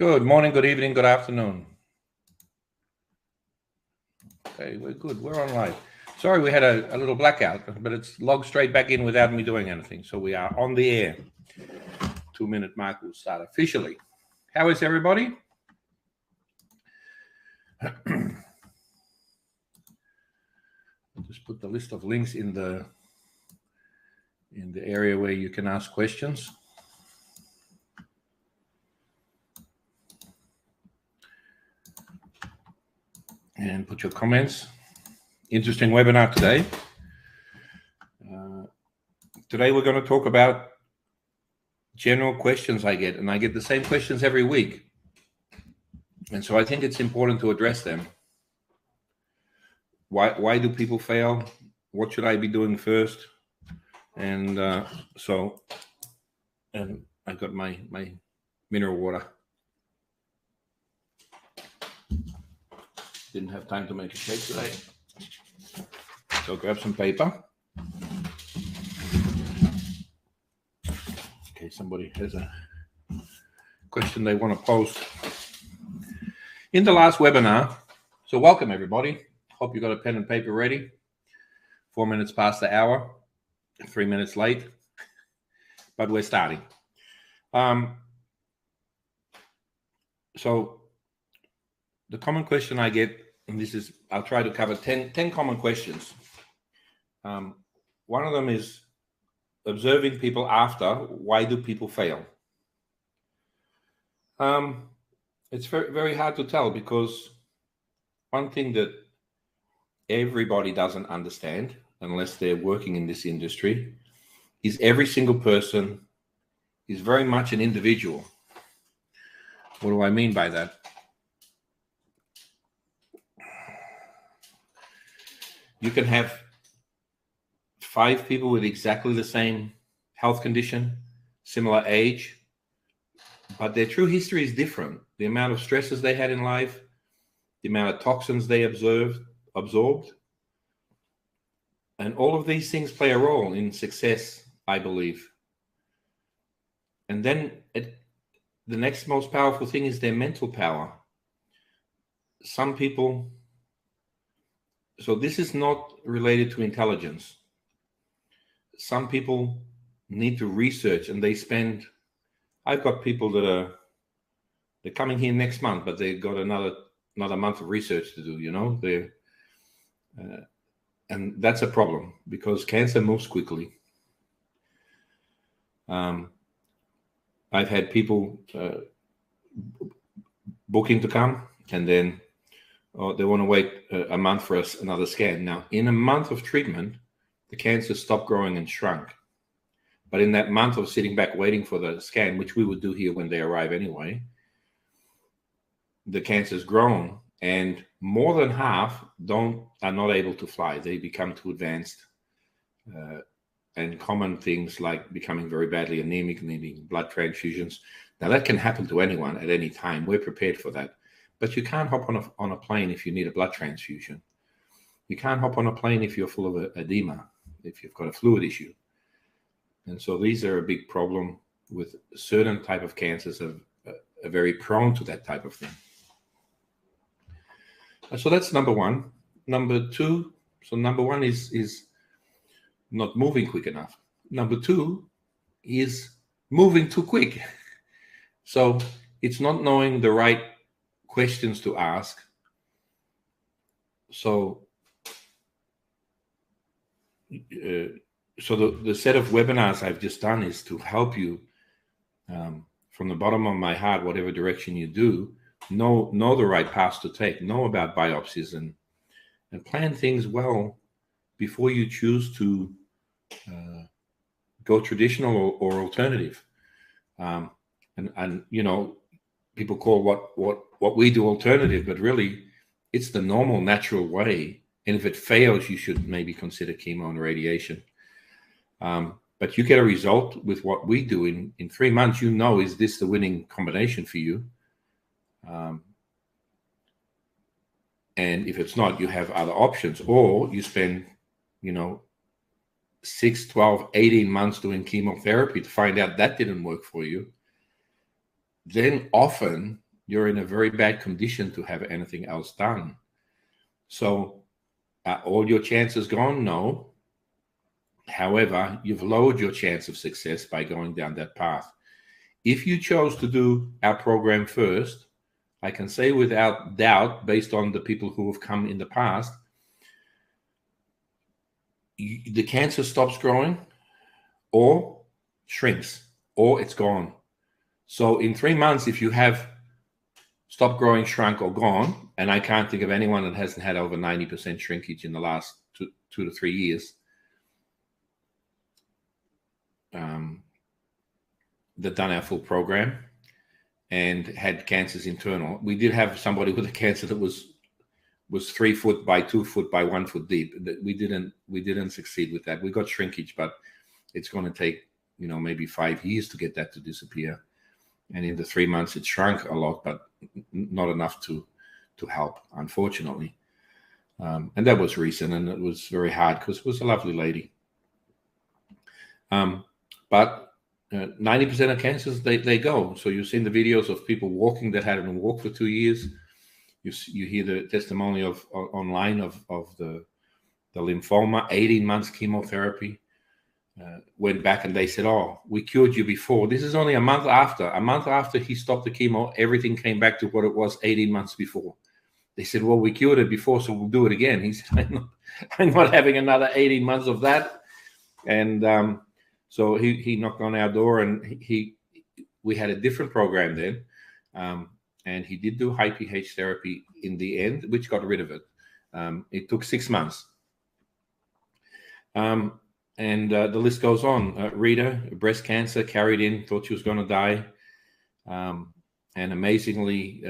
Good morning, good evening, good afternoon. Okay, we're good. We're on live. Sorry, we had a little blackout, but it's logged straight back in without me doing anything. So we are on the air. 2-minute mark will start officially. How is everybody? I'll just put the list of links in the area where you can ask questions. And put your comments. Interesting webinar today. Today we're going to talk about general questions I get, and I get the same questions every week. And so I think it's important to address them. Why do people fail? What should I be doing first? And I got my mineral water. Didn't have time to make a cake today. So grab some paper. Okay, somebody has a question they want to post. In the last webinar, so welcome everybody. Hope you got a pen and paper ready. 4 minutes past the hour, 3 minutes late, but we're starting. So the common question I get, and this is, I'll try to cover 10 common questions. One of them is observing people after, why do people fail? It's very, very hard to tell, because one thing that everybody doesn't understand, unless they're working in this industry, is every single person is very much an individual. What do I mean by that? You can have 5 people with exactly the same health condition, similar age, but their true history is different. The amount of stresses they had in life, the amount of toxins they absorbed, and all of these things play a role in success, I believe. And then the next most powerful thing is their mental power. Some people, so this is not related to intelligence. Some people need to research, and they spend, I've got people that they're coming here next month, but they've got another month of research to do, you know. And that's a problem, because cancer moves quickly. I've had people booking to come, and then they want to wait a month for another scan. Now, in a month of treatment, the cancer stopped growing and shrunk. But in that month of sitting back waiting for the scan, which we would do here when they arrive anyway, the cancer's grown, and more than half are not able to fly. They become too advanced. And common things like becoming very badly anemic, needing blood transfusions. Now, that can happen to anyone at any time. We're prepared for that. But you can't hop on a plane if you need a blood transfusion. You can't hop on a plane if you're full of edema, if you've got a fluid issue. And so these are a big problem with certain type of cancers are very prone to that type of thing. So that's number one. Number two, so number one is not moving quick enough. Number two is moving too quick. So it's not knowing the right questions to ask. So the set of webinars I've just done is to help you from the bottom of my heart, whatever direction you do, know the right paths to take, know about biopsies, and plan things well before you choose to go traditional or alternative. And you know, people call what we do alternative, but really it's the normal, natural way. And if it fails, you should maybe consider chemo and radiation. But you get a result with what we do in 3 months. You know, is this the winning combination for you? And if it's not, you have other options, or you spend, 6, 12, 18 months doing chemotherapy to find out that didn't work for you. Then often you're in a very bad condition to have anything else done. So all your chances gone? No. However, you've lowered your chance of success by going down that path. If you chose to do our program first, I can say without doubt, based on the people who have come in the past, the cancer stops growing or shrinks or it's gone. So in 3 months, if you have stopped growing, shrunk, or gone, and I can't think of anyone that hasn't had over 90% shrinkage in the last 2 to 3 years, that done our full program and had cancers internal. We did have somebody with a cancer that was 3 foot by 2 foot by 1 foot deep. We didn't succeed with that. We got shrinkage, but it's going to take maybe 5 years to get that to disappear. And in the 3 months, it shrunk a lot, but not enough to help, unfortunately. And that was recent, and it was very hard because it was a lovely lady. But 90% of cancers, they go. So you've seen the videos of people walking that hadn't walked for 2 years. You hear the testimony online of the lymphoma, 18 months chemotherapy. Went back and they said, "Oh, we cured you before." This is only a month after. A month after he stopped the chemo, everything came back to what it was 18 months before. They said, "Well, we cured it before, so we'll do it again." He said, I'm not having another 18 months of that. And so he knocked on our door, and we had a different program then. And he did do high pH therapy in the end, which got rid of it. It took 6 months. And the list goes on. Rita, breast cancer, carried in, thought she was going to die. And amazingly,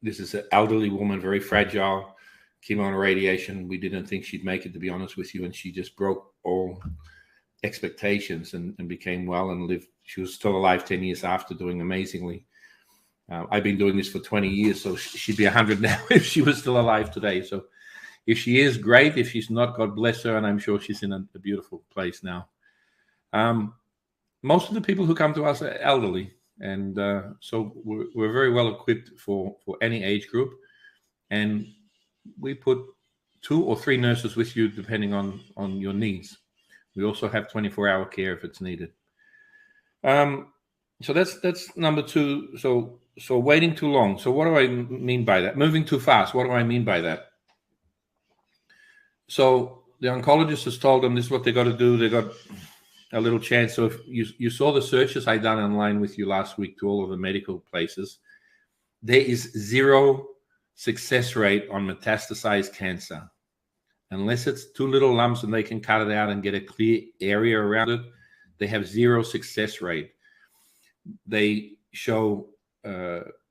this is an elderly woman, very fragile, chemo and radiation. We didn't think she'd make it, to be honest with you. And she just broke all expectations and became well and lived. She was still alive 10 years after, doing amazingly. I've been doing this for 20 years, so she'd be 100 now if she was still alive today. So if she is, great. If she's not, God bless her, and I'm sure she's in a beautiful place now. Most of the people who come to us are elderly, and so we're very well equipped for any age group. And we put 2 or 3 nurses with you, depending on your needs. We also have 24-hour care if it's needed. So that's number 2. So waiting too long. So what do I mean by that? Moving too fast. What do I mean by that? So the oncologist has told them this is what they got to do. They got a little chance. So if you saw the searches I done online with you last week to all of the medical places, there is 0 success rate on metastasized cancer. Unless it's 2 little lumps and they can cut it out and get a clear area around it, they have 0 success rate. They show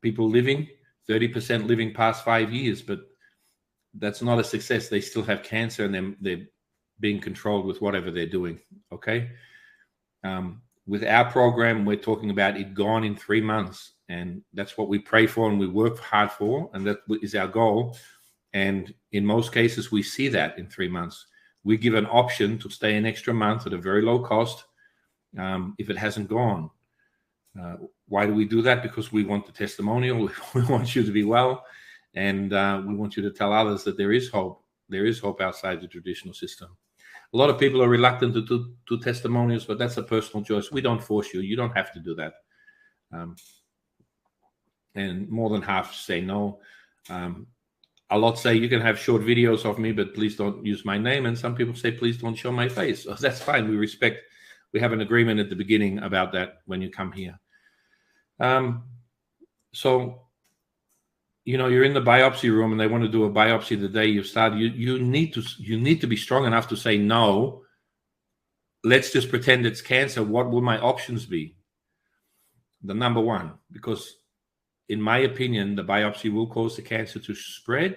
people living, 30% living past 5 years, but that's not a success. They still have cancer, and they're being controlled with whatever they're doing, okay? With our program, we're talking about it gone in 3 months, and that's what we pray for and we work hard for, and that is our goal. And in most cases, we see that in 3 months. We give an option to stay an extra month at a very low cost if it hasn't gone. Why do we do that? Because we want the testimonial. We want you to be well, and we want you to tell others that there is hope. There is hope outside the traditional system. A lot of people are reluctant to do testimonials, but that's a personal choice. We don't force you. You don't have to do that. And more than half say no. A lot say you can have short videos of me, but please don't use my name. And some people say, please don't show my face. So that's fine. We have an agreement at the beginning about that when you come here. So, you're in the biopsy room and they want to do a biopsy the day you start. You need to be strong enough to say, no, let's just pretend it's cancer. What will my options be? The number one, because in my opinion, the biopsy will cause the cancer to spread,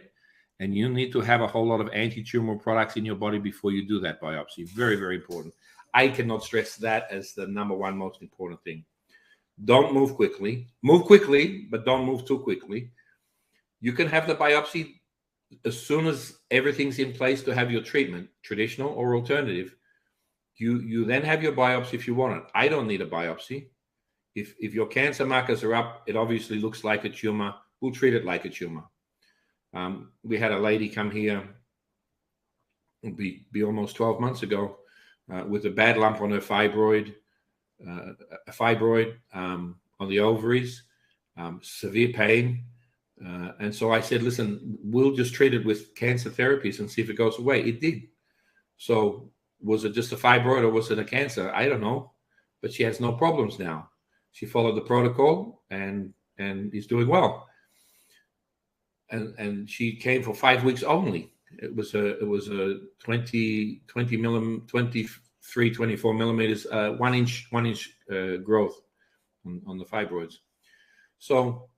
and you need to have a whole lot of anti-tumor products in your body before you do that biopsy. Very, very important. I cannot stress that as the number one most important thing. Don't move quickly. Move quickly, but don't move too quickly. You can have the biopsy as soon as everything's in place to have your treatment, traditional or alternative. You then have your biopsy if you want it. I don't need a biopsy. If your cancer markers are up, it obviously looks like a tumor. We'll treat it like a tumor. We had a lady come here, it'll be almost 12 months ago, with a bad lump on her fibroid, on the ovaries, severe pain. And so I said, listen, we'll just treat it with cancer therapies and see if it goes away. It did. So was it just a fibroid or was it a cancer? I don't know. But she has no problems now. She followed the protocol and is doing well. And she came for 5 weeks only. It was a 23, 24 millimeters, 1 inch growth on the fibroids. So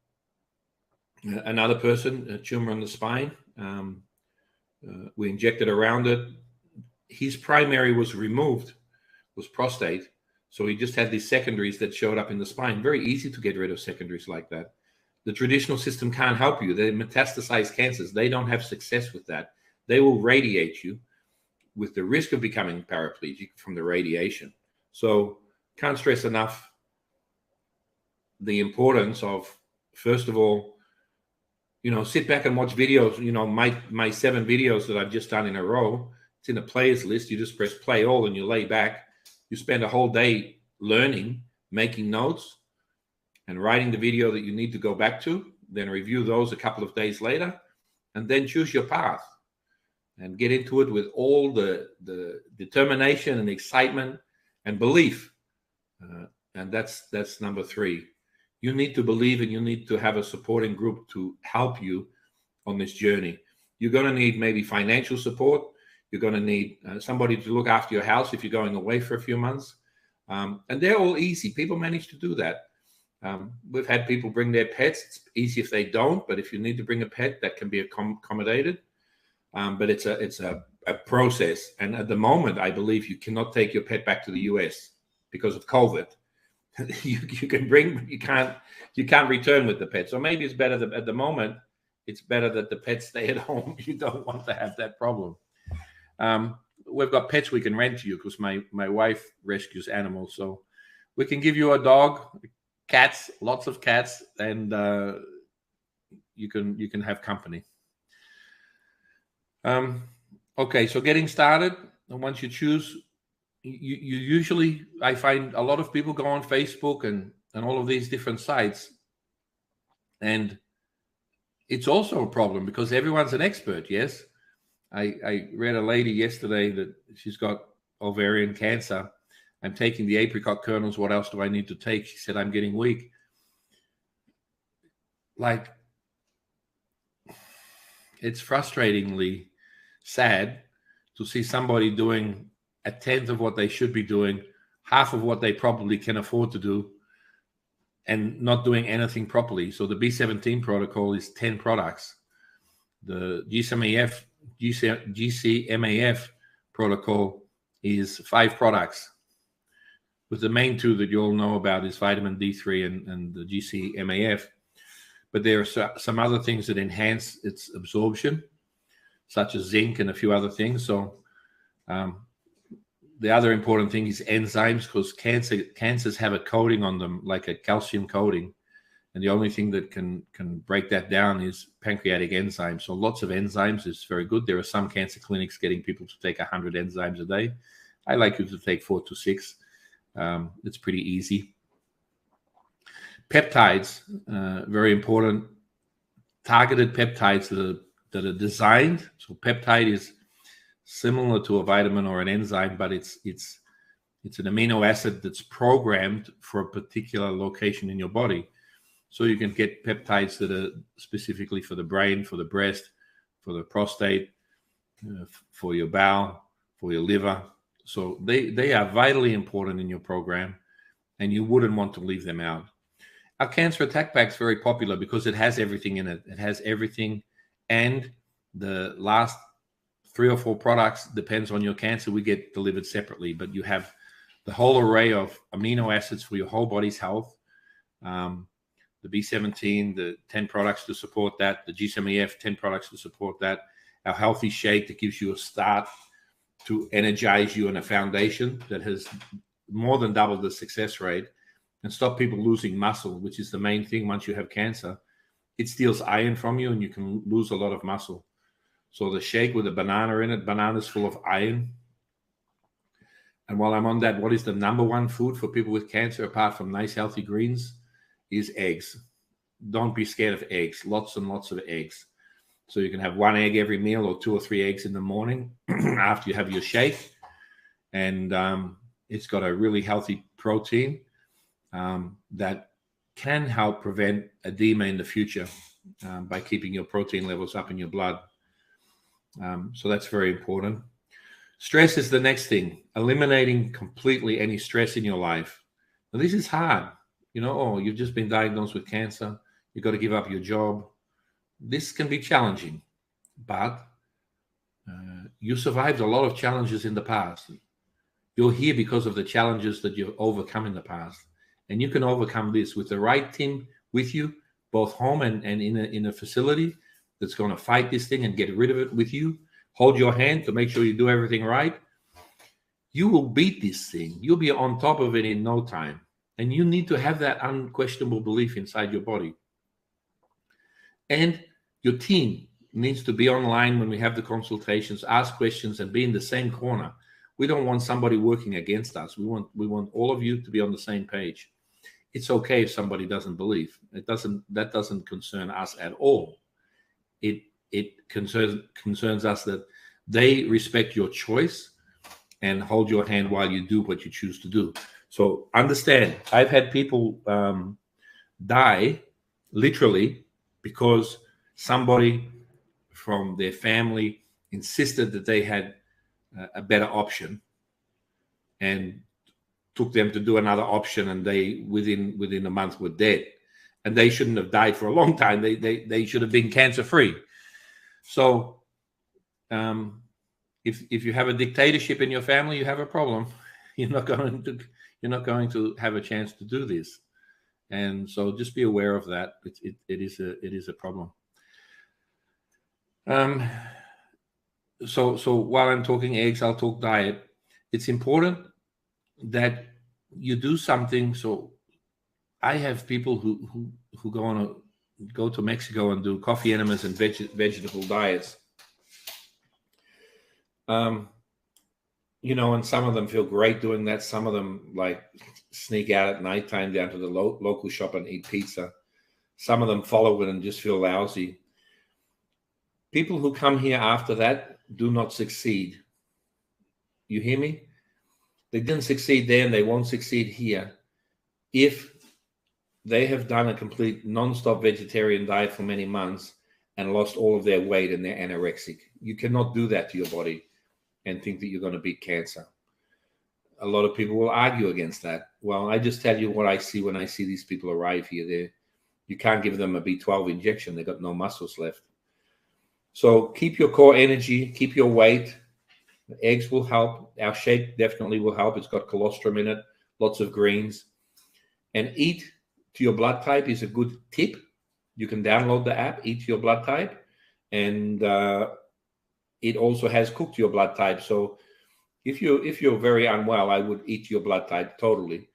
another person, a tumor on the spine, we injected around it. His primary was removed, was prostate. So he just had these secondaries that showed up in the spine. Very easy to get rid of secondaries like that. The traditional system can't help you. They metastasize cancers. They don't have success with that. They will radiate you with the risk of becoming paraplegic from the radiation. So can't stress enough the importance of, first of all, sit back and watch videos. My 7 videos that I've just done in a row, it's in a players list. You just press play all and you lay back. You spend a whole day learning, making notes, and writing the video that you need to go back to, then review those a couple of days later, and then choose your path and get into it with all the determination and excitement and belief. And that's number 3. You need to believe, and you need to have a supporting group to help you on this journey. You're going to need maybe financial support. You're going to need somebody to look after your house if you're going away for a few months. And they're all easy. People manage to do that. We've had people bring their pets. It's easy if they don't, but if you need to bring a pet, that can be accommodated. But it's a process. And at the moment, I believe you cannot take your pet back to the US because of COVID. you can bring, but you can't return with the pet. So maybe it's better that at the moment, it's better that the pets stay at home. You don't want to have that problem. We've got pets we can rent to you because my wife rescues animals. So we can give you a dog, cats, lots of cats, and you can have company. Okay, so getting started, and once you choose, you usually, I find a lot of people go on Facebook and all of these different sites, and it's also a problem because everyone's an expert. Yes, I read a lady yesterday that she's got ovarian cancer. I'm taking the apricot kernels. What else do I need to take? She said, I'm getting weak. Like, it's frustratingly sad to see somebody doing 1/10 of what they should be doing, half of what they probably can afford to do, and not doing anything properly. So the B17 protocol is 10 products. The GCMAF protocol is 5 products, with the main 2 that you all know about is vitamin D3 and the GCMAF. But there are some other things that enhance its absorption, such as zinc and a few other things. So the other important thing is enzymes, because cancers have a coating on them, like a calcium coating. And the only thing that can break that down is pancreatic enzymes. So lots of enzymes is very good. There are some cancer clinics getting people to take 100 enzymes a day. I like you to take 4 to 6. It's pretty easy. Peptides, very important. Targeted peptides that are designed. So peptide is similar to a vitamin or an enzyme, but it's an amino acid that's programmed for a particular location in your body. So you can get peptides that are specifically for the brain, for the breast, for the prostate, for your bowel, for your liver. So they are vitally important in your program, and you wouldn't want to leave them out. Our cancer attack pack is very popular because it has everything in it. It has everything, and the last 3 or 4 products, depends on your cancer, we get delivered separately, but you have the whole array of amino acids for your whole body's health. The B17, the 10 products to support that, the GCMAF, 10 products to support that, our healthy shake that gives you a start to energize you in a foundation that has more than doubled the success rate. and stop people losing muscle, which is the main thing once you have cancer. It steals iron from you and you can lose a lot of muscle. So the shake with a banana in it, bananas full of iron. And while I'm on that, what is the number one food for people with cancer apart from nice healthy greens? Is eggs. Don't be scared of eggs. Lots and lots of eggs. So you can have one egg every meal or 2 or 3 eggs in the morning after you have your shake. And it's got a really healthy protein that can help prevent edema in the future by keeping your protein levels up in your blood. So that's very important. Stress is the next thing. Eliminating completely any stress in your life. Now, this is hard. You've just been diagnosed with cancer. You've got to give up your job. This can be challenging, but you survived a lot of challenges in the past. You're here because of the challenges that you've overcome in the past. And you can overcome this with the right team with you, both home and in a facility that's going to fight this thing and get rid of it with you. Hold your hand to make sure you do everything right. You will beat this thing. You'll be on top of it in no time. And you need to have that unquestionable belief inside your body. And your team needs to be online when we have the consultations, ask questions, and be in the same corner. We don't want somebody working against us. We want all of you to be on the same page. It's okay if somebody doesn't believe. That doesn't concern us at all. It concerns us that they respect your choice and hold your hand while you do what you choose to do. So understand, I've had people die literally because somebody from their family insisted that they had a better option and took them to do another option, and they within a month were dead. And they shouldn't have died for a long time. They should have been cancer free. So if you have a dictatorship in your family, you have a problem. You're not going to have a chance to do this. And so just be aware of that. It is a problem. So while I'm talking eggs, I'll talk diet. It's important that you do something. So I have people who go to Mexico and do coffee enemas and vegetable diets. And some of them feel great doing that. Some of them like sneak out at nighttime down to the local shop and eat pizza. Some of them follow it and just feel lousy. People who come here after that do not succeed. You hear me? They didn't succeed there and they won't succeed here if they have done a complete non-stop vegetarian diet for many months and lost all of their weight and they're anorexic. You cannot do that to your body and think that you're going to beat cancer. A lot of people will argue against that. Well, I just tell you what I see when I see these people arrive here. You can't give them a B12 injection. They've got no muscles left. So keep your core energy, keep your weight. The eggs will help. Our shake definitely will help. It's got colostrum in it, lots of greens. And eat to your blood type is a good tip. You can download the app, Eat to Your Blood Type. And it also has Cook to Your Blood Type. So if you're very unwell, I would eat your blood type totally.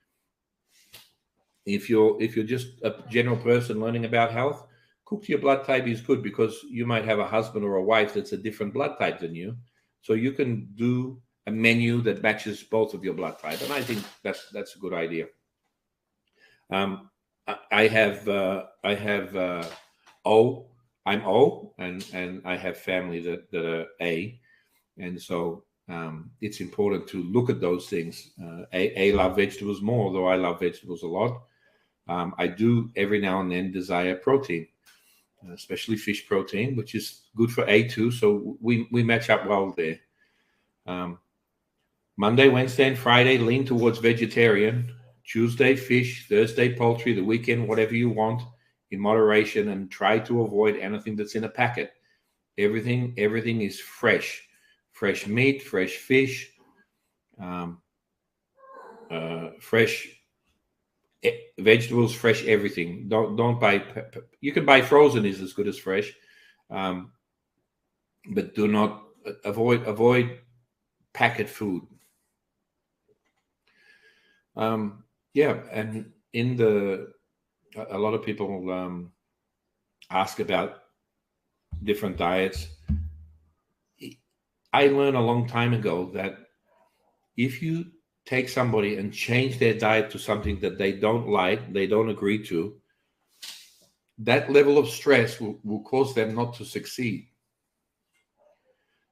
If you're just a general person learning about health, Cook to Your Blood Type is good because you might have a husband or a wife that's a different blood type than you. So you can do a menu that matches both of your blood type. And I think that's a good idea. I have O. I'm O, and I have family that are A. And so it's important to look at those things. A love vegetables more, although I love vegetables a lot. I do every now and then desire protein, especially fish protein, which is good for A2. So we match up well there. Monday, Wednesday, and Friday lean towards vegetarian. Tuesday, fish. Thursday, poultry. The weekend, whatever you want in moderation, and try to avoid anything that's in a packet. Everything is fresh. Fresh meat, fresh fish, fresh vegetables, fresh everything. Don't buy. You can buy frozen is as good as fresh, but do not avoid packet food. And a lot of people ask about different diets. I learned a long time ago that if you take somebody and change their diet to something that they don't like, they don't agree to, that level of stress will cause them not to succeed.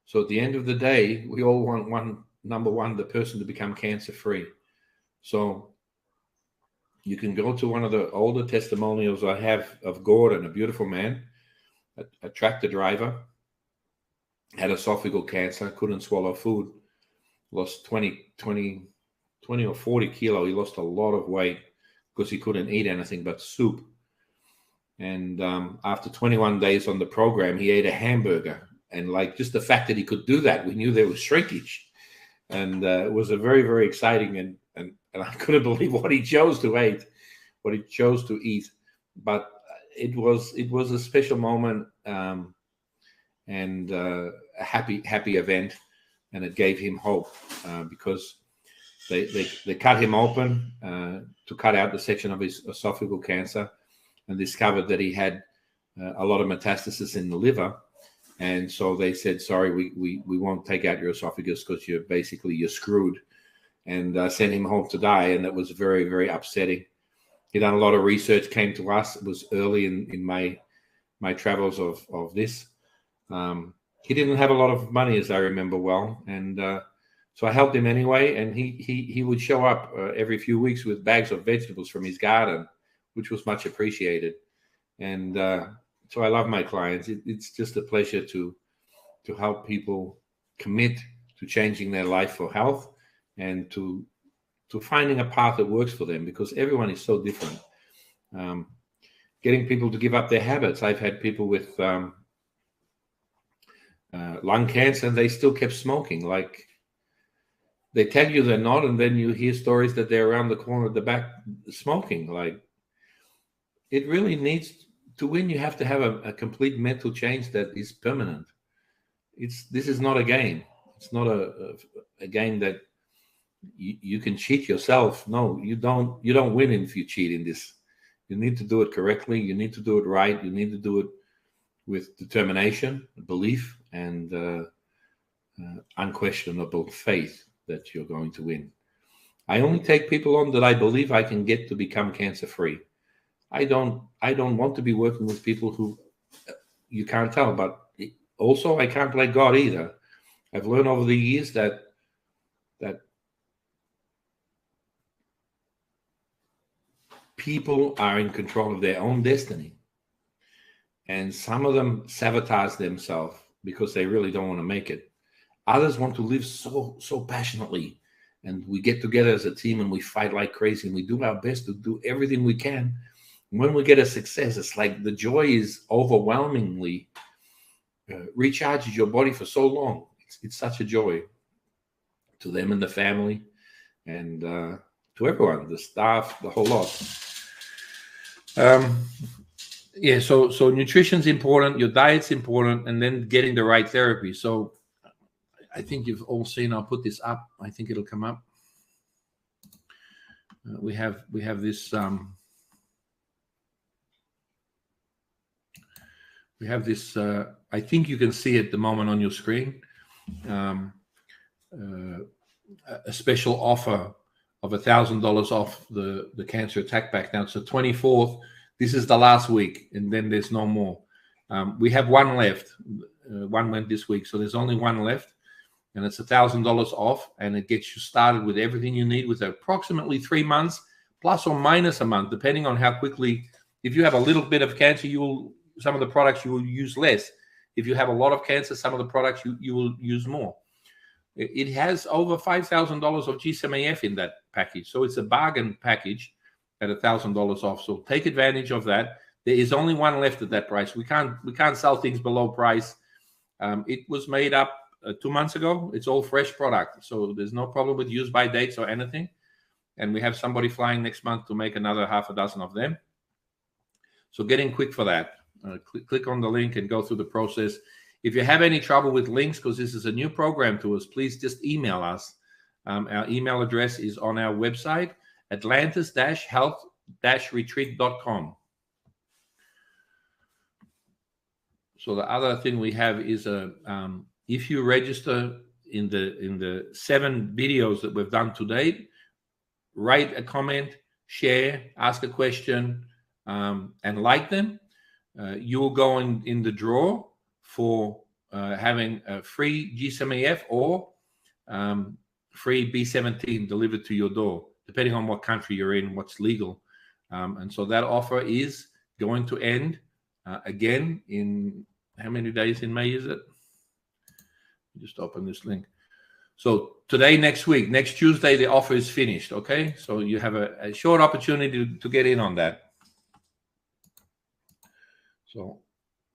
So at the end of the day, we all want number one, the person to become cancer-free. So you can go to one of the older testimonials I have of Gordon, a beautiful man, a tractor driver, had esophageal cancer, couldn't swallow food, lost 20 or 40 kilo. He lost a lot of weight because he couldn't eat anything but soup. And after 21 days on the program, he ate a hamburger. And like just the fact that he could do that, we knew there was shrinkage. And it was a very, very exciting and I couldn't believe what he chose to eat, But it was a special moment and a happy event, and it gave him hope because they cut him open to cut out the section of his esophageal cancer and discovered that he had a lot of metastasis in the liver. And so they said, sorry, we won't take out your esophagus because you're screwed, and sent him home to die. And that was very, very upsetting. He done a lot of research, came to us. It was early in my travels of this. He didn't have a lot of money, as I remember well. And so I helped him anyway. And he would show up every few weeks with bags of vegetables from his garden, which was much appreciated. And so I love my clients. It's just a pleasure to help people commit to changing their life for health and to finding a path that works for them, because everyone is so different. Getting people to give up their habits. I've had people with lung cancer and they still kept smoking. Like they tell you they're not, and then you hear stories that they're around the corner at the back smoking. Like it really needs to win. You have to have a complete mental change that is permanent. This is not a game. It's not a game that you can cheat yourself. No, you don't win if you cheat in this. You need to do it correctly. You need to do it right. You need to do it with determination, belief, and unquestionable faith that you're going to win. I only take people on that I believe I can get to become cancer-free. I don't want to be working with people who you can't tell, but also I can't play God either. I've learned over the years that people are in control of their own destiny. And some of them sabotage themselves because they really don't want to make it. Others want to live so passionately. And we get together as a team and we fight like crazy and we do our best to do everything we can. When we get a success, it's like the joy is overwhelmingly recharges your body for so long. It's such a joy to them and the family and to everyone, the staff, the whole lot. Yeah, so nutrition's important, your diet's important, and then getting the right therapy. So I think you've all seen, I'll put this up. I think it'll come up. We have this I think you can see at the moment on your screen, a special offer of $1,000 off the Cancer Attack Pack. Now it's the 24th. This is the last week, and then there's no more. We have one left. One went this week, so there's only one left, and it's $1,000 off, and it gets you started with everything you need with approximately 3 months, plus or minus a month, depending on how quickly. If you have a little bit of cancer, some of the products you will use less. If you have a lot of cancer, some of the products you will use more. It has over $5,000 of GSMAF in that package, so it's a bargain package at $1,000 off. So take advantage of that. There is only one left at that price. We can't sell things below price. It was made up 2 months ago. It's all fresh product, so there's no problem with use by dates or anything. And we have somebody flying next month to make another half a dozen of them. So get in quick for that. Click on the link and go through the process. If you have any trouble with links, because this is a new program to us, please just email us. Our email address is on our website, Atlantis-health.com. retreat.com. So the other thing we have is if you register in the 7 videos that we've done to date, write a comment, share, ask a question, and like them, you will go in the draw for having a free GSM-EF or free B17 delivered to your door, depending on what country you're in, what's legal. And so that offer is going to end again in how many days in May is it? Just open this link. So today, next week, next Tuesday, the offer is finished, okay? So you have a short opportunity to get in on that. So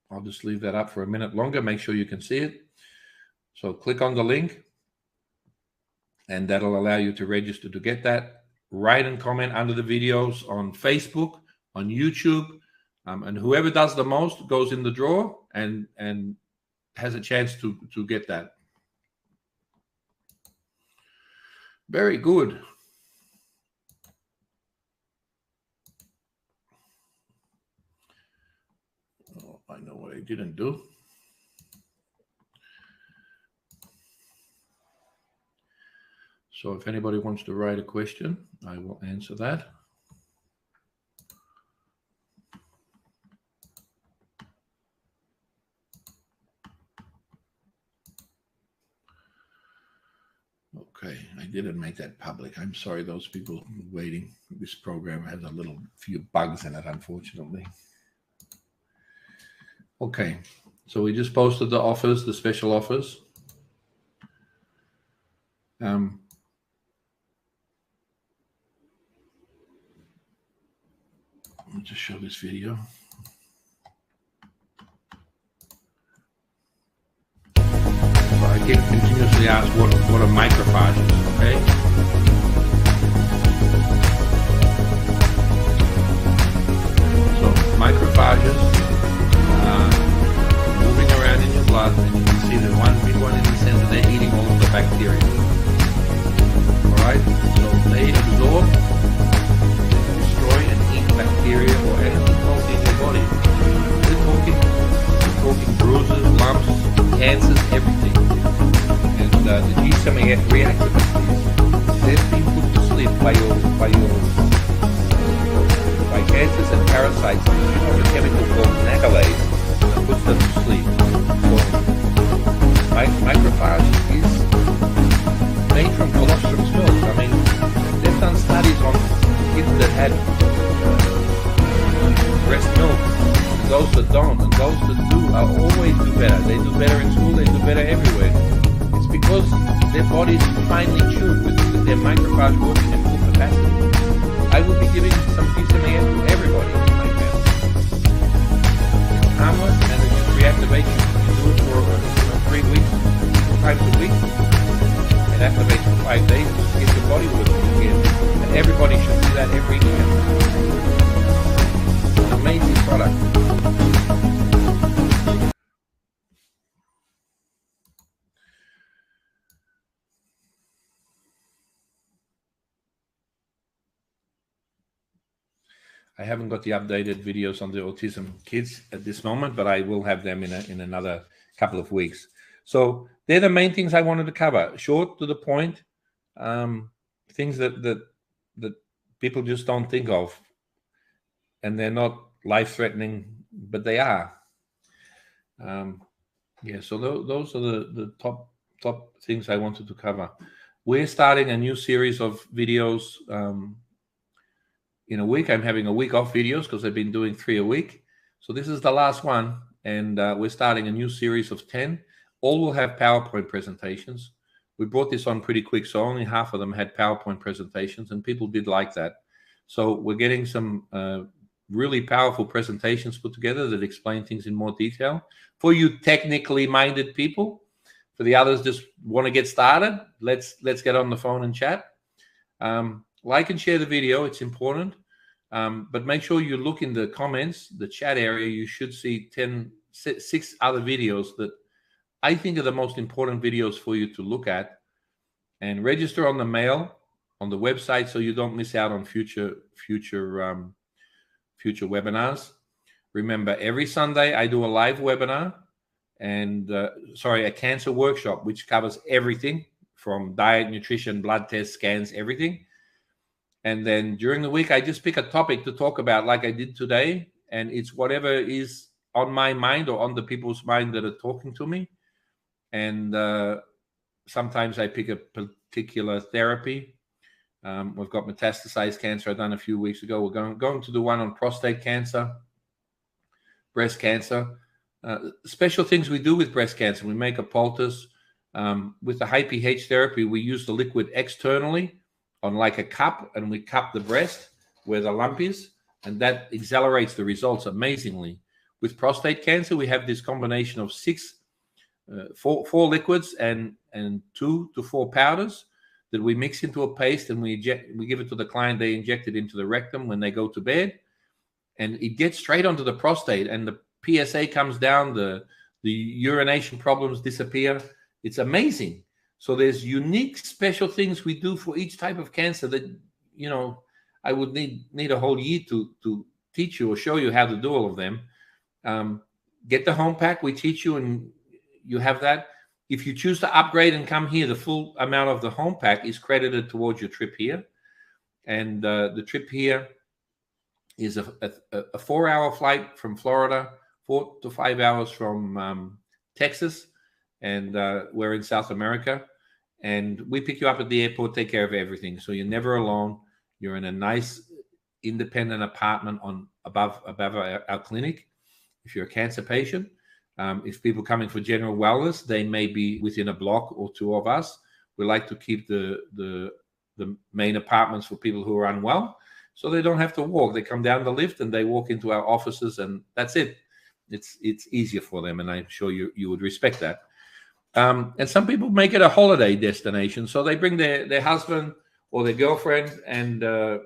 I'll just leave that up for a minute longer, make sure you can see it. So click on the link, and that'll allow you to register to get that. Write and comment under the videos on Facebook, on YouTube, and whoever does the most goes in the draw and has a chance to get that. Very good. Oh, I know what I didn't do. So if anybody wants to write a question, I will answer that. Okay, I didn't make that public. I'm sorry, those people waiting. This program has a few bugs in it, unfortunately. Okay, so we just posted the offers, the special offers. Let me just show this video. I get continuously asked what are microphages, okay? So microphages are moving around in your blood, and you can see the one big one in the center, they're eating all of the bacteria. Alright, so they absorb, destroy, and eat bacteria or anything healthy in your body. We're talking bruises, lumps, cancers, everything. And the GSM-EF reactivates these. They've been put to sleep by cancers and parasites. You know, a chemical called nagalase that puts them to sleep. So microphage is made from colostrum cells. I mean, they've done studies on kids that had breast milk, and those that don't, and those that do are always do better. They do better in school, they do better everywhere. It's because their bodies finely tuned with their microphage working at full capacity. I will be giving some GSM-EF to everybody in my family. It's harmless and it just reactivates you. You do it for 3 weeks, 2 times a week. It activates for 5 days to get your body working again. And everybody should do that every year. It's an amazing product. I haven't got the updated videos on the autism kids at this moment, but I will have them in another couple of weeks. So they're the main things I wanted to cover. Short, to the point, things that people just don't think of, and they're not life-threatening, but they are. Yeah, so those are the top things I wanted to cover. We're starting a new series of videos in a week. I'm having a week off videos because I've been doing 3 a week. So this is the last one, and we're starting a new series of 10. All will have PowerPoint presentations. We brought this on pretty quick, so only half of them had PowerPoint presentations, and people did like that. So we're getting some really powerful presentations put together that explain things in more detail. For you technically minded people, for the others just want to get started, let's get on the phone and chat. Like and share the video, it's important. But make sure you look in the comments, the chat area. You should see 6 other videos that I think are the most important videos for you to look at. And register on the mail. on the website so you don't miss out on future webinars. Remember, every Sunday I do a live webinar and a cancer workshop, which covers everything from diet, nutrition, blood tests, scans, everything. And then during the week, I just pick a topic to talk about, like I did today. And it's whatever is on my mind or on the people's mind that are talking to me. And sometimes I pick a particular therapy. We've got metastasized cancer I've done a few weeks ago. We're going to do one on prostate cancer, breast cancer. Special things we do with breast cancer. We make a poultice. With the high pH therapy, we use the liquid externally on like a cup, and we cup the breast where the lump is, and that accelerates the results amazingly. With prostate cancer, we have this combination of four liquids and 2 to 4 powders that we mix into a paste, and we give it to the client. They inject it into the rectum when they go to bed, and it gets straight onto the prostate, and the PSA comes down, the urination problems disappear. It's amazing. So there's unique special things we do for each type of cancer that, I would need a whole year to teach you or show you how to do all of them. Get the home pack. We teach you, and you have that. If you choose to upgrade and come here, the full amount of the home pack is credited towards your trip here. And the trip here is a 4-hour flight from Florida, 4 to 5 hours from Texas. And we're in South America, and we pick you up at the airport, take care of everything. So you're never alone. You're in a nice independent apartment above our clinic. If you're a cancer patient, if people coming for general wellness, they may be within a block or 2 of us. We like to keep the main apartments for people who are unwell, so they don't have to walk. They come down the lift and they walk into our offices, and that's it. It's easier for them, and I'm sure you would respect that. And some people make it a holiday destination. So they bring their husband or their girlfriend and, a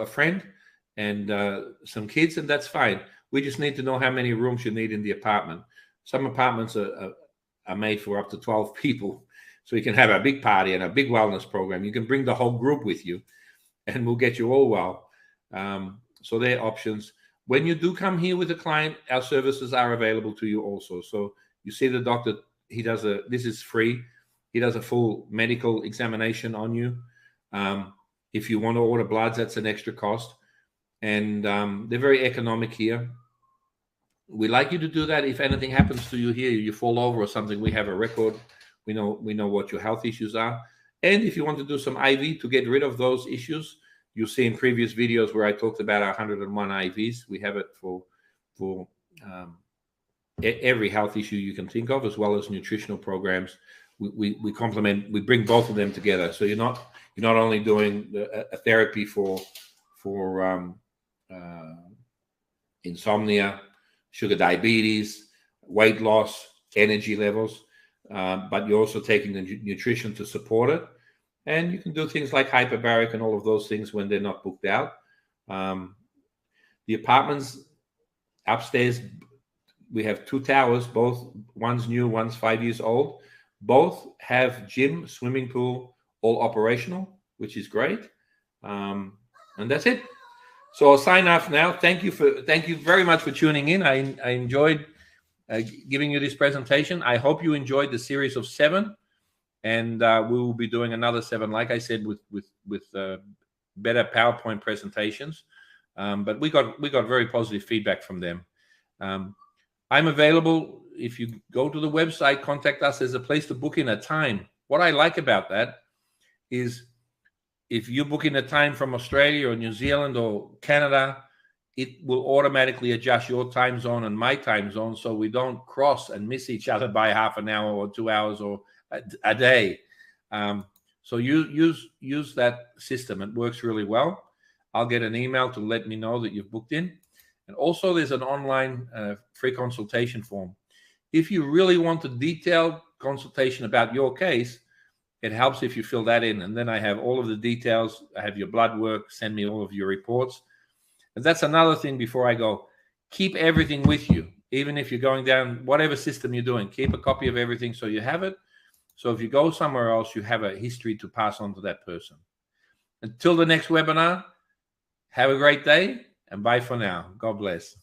friend and some kids, and that's fine. We just need to know how many rooms you need in the apartment. Some apartments are made for up to 12 people. So you can have a big party and a big wellness program. You can bring the whole group with you, and we'll get you all well. So there are options. When you do come here with a client, our services are available to you also. So you see the doctor, this is free. He does a full medical examination on you. If you want to order bloods, that's an extra cost. And they're very economic here. We like you to do that. If anything happens to you here, you fall over or something, we have a record. We know what your health issues are. And if you want to do some IV to get rid of those issues, you'll see in previous videos where I talked about our 101 IVs. We have it for every health issue you can think of, as well as nutritional programs. We complement. We bring both of them together. So you're not only doing a therapy for insomnia, sugar diabetes, weight loss, energy levels, but you're also taking the nutrition to support it. And you can do things like hyperbaric and all of those things when they're not booked out. The apartments upstairs, we have 2 towers, one's new, one's 5 years old. Both have gym, swimming pool, all operational, which is great. And that's it. So I'll sign off now. Thank you very much for tuning in. I enjoyed giving you this presentation. I hope you enjoyed the series of 7. And we will be doing another 7, like I said, with better PowerPoint presentations. But we got very positive feedback from them. I'm available. If you go to the website, contact us. There's a place to book in a time. What I like about that is if you book in a time from Australia or New Zealand or Canada, it will automatically adjust your time zone and my time zone, so we don't cross and miss each other by half an hour or 2 hours or a day. So use that system. It works really well. I'll get an email to let me know that you've booked in. And also there's an online free consultation form. If you really want a detailed consultation about your case, it helps if you fill that in. And then I have all of the details. I have your blood work. Send me all of your reports. And that's another thing before I go. Keep everything with you. Even if you're going down whatever system you're doing, keep a copy of everything so you have it. So if you go somewhere else, you have a history to pass on to that person. Until the next webinar, have a great day and bye for now. God bless.